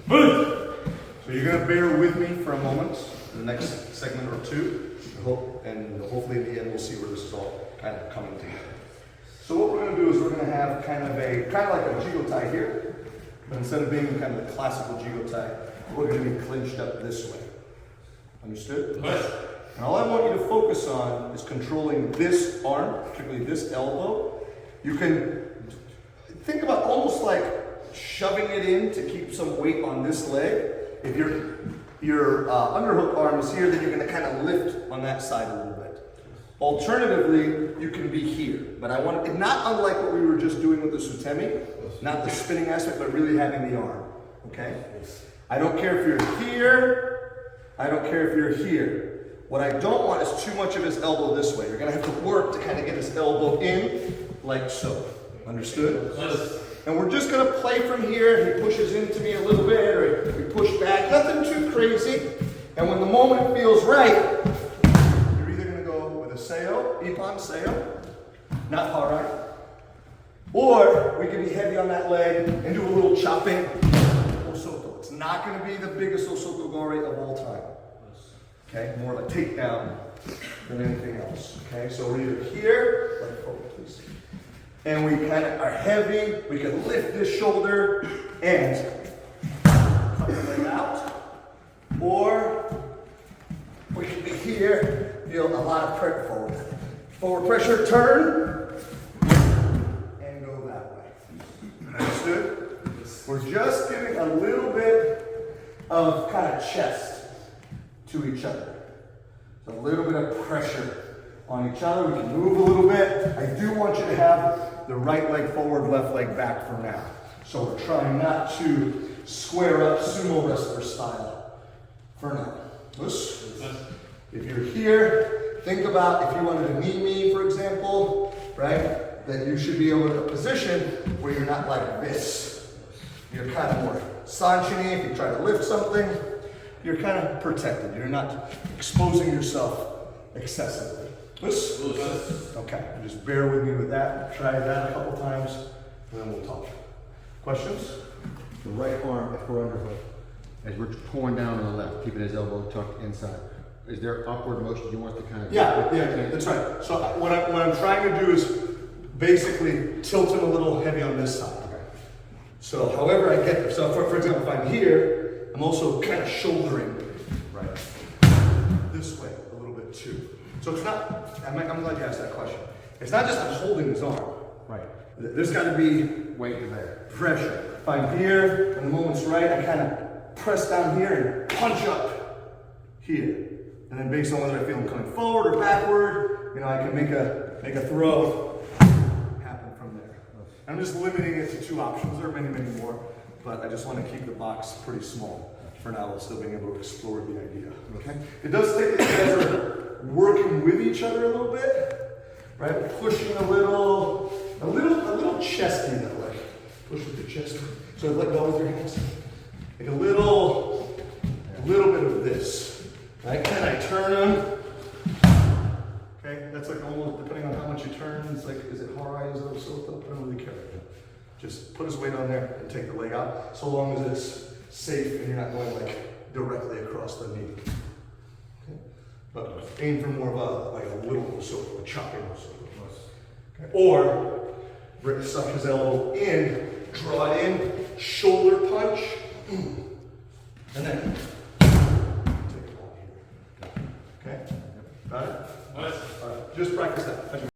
So you're going to bear with me for a moment, the next segment or two, and hopefully in the end we'll see where this is all kind of coming together. So what we're going to do is we're going to have kind of like a jigotai here, but instead of being kind of the classical jigotai, we're going to be clinched up this way. Understood? Yes. And all I want you to focus on is controlling this arm, particularly this elbow. You can think about almost like shoving it in to keep some weight on this leg. If your underhook arm is here, then you're going to kind of lift on that side a little bit. Alternatively, you can be here, but I want it not unlike what we were just doing with the sutemi, not the spinning aspect, but really having the arm. Okay? I don't care if you're here. I don't care if you're here. What I don't want is too much of his elbow this way. You're going to have to work to kind of get his elbow in, like so. Understood? Yes. And we're just going to play from here. He pushes into me a little bit, or we push back. Nothing too crazy. And when the moment feels right, you're either going to go with a Seo, Ippon Seoi, not Harai, or we can be heavy on that leg and do a little chopping Osoto. It's not going to be the biggest Soto Gari of all time. Okay, more like takedown than anything else. Okay, so we're either here, like forward, please. And we kind of are heavy. We can lift this shoulder and cut the leg out. Or we can be here, feel a lot of pressure forward. Forward pressure, turn, and go that way. Understood? We're just giving a little bit of kind of chest to each other. So a little bit of pressure on each other. We can move a little bit. I do want you to have the right leg forward, left leg back for now. So we're trying not to square up sumo wrestler style for now. If you're here, think about if you wanted to knee me, for example, right? That you should be able to position where you're not like this. You're kind of more sanchini. If you try to lift something, you're kind of protected. You're not exposing yourself excessively. Okay, just bear with me with that. Try that a couple times, and then we'll talk. Questions? The right arm, if we're underhook, as we're pulling down on the left, keeping his elbow tucked inside. Is there upward motion? Do you want to kind of? Yeah, that's right. So what I'm trying to do is basically tilt him a little heavy on this side. Okay. So however I get there. So for example, if I'm here, I'm also kind of shouldering right this way a little bit too. So it's not, I'm glad you asked that question. It's not just I'm holding his arm. Right. There's got to be weight there. Pressure. If I'm here, and the moment's right, I kind of press down here and punch up here. And then based on whether I feel him coming forward or backward, you know, I can make a throw happen from there. I'm just limiting it to two options. There are many, many more, but I just want to keep the box pretty small for now while still being able to explore the idea. Okay? It does take that you guys are working with each other a little bit, right? Pushing a little chesty that way. Push with your chest. So let go with your hands. Like a little bit of this, right? Can I turn them? Okay, that's like almost depending on how much you turn. It's like, is it Harai? Is it Soto? I don't really care. Just put his weight on there and take the leg out, so long as it's safe and you're not going like directly across the knee. Okay? But aim for more of a little Soto, a chopping Soto. Okay? Or suck his elbow in, draw it in, shoulder punch, and then take it all here. Okay? Got it? Nice. All right. Just practice that.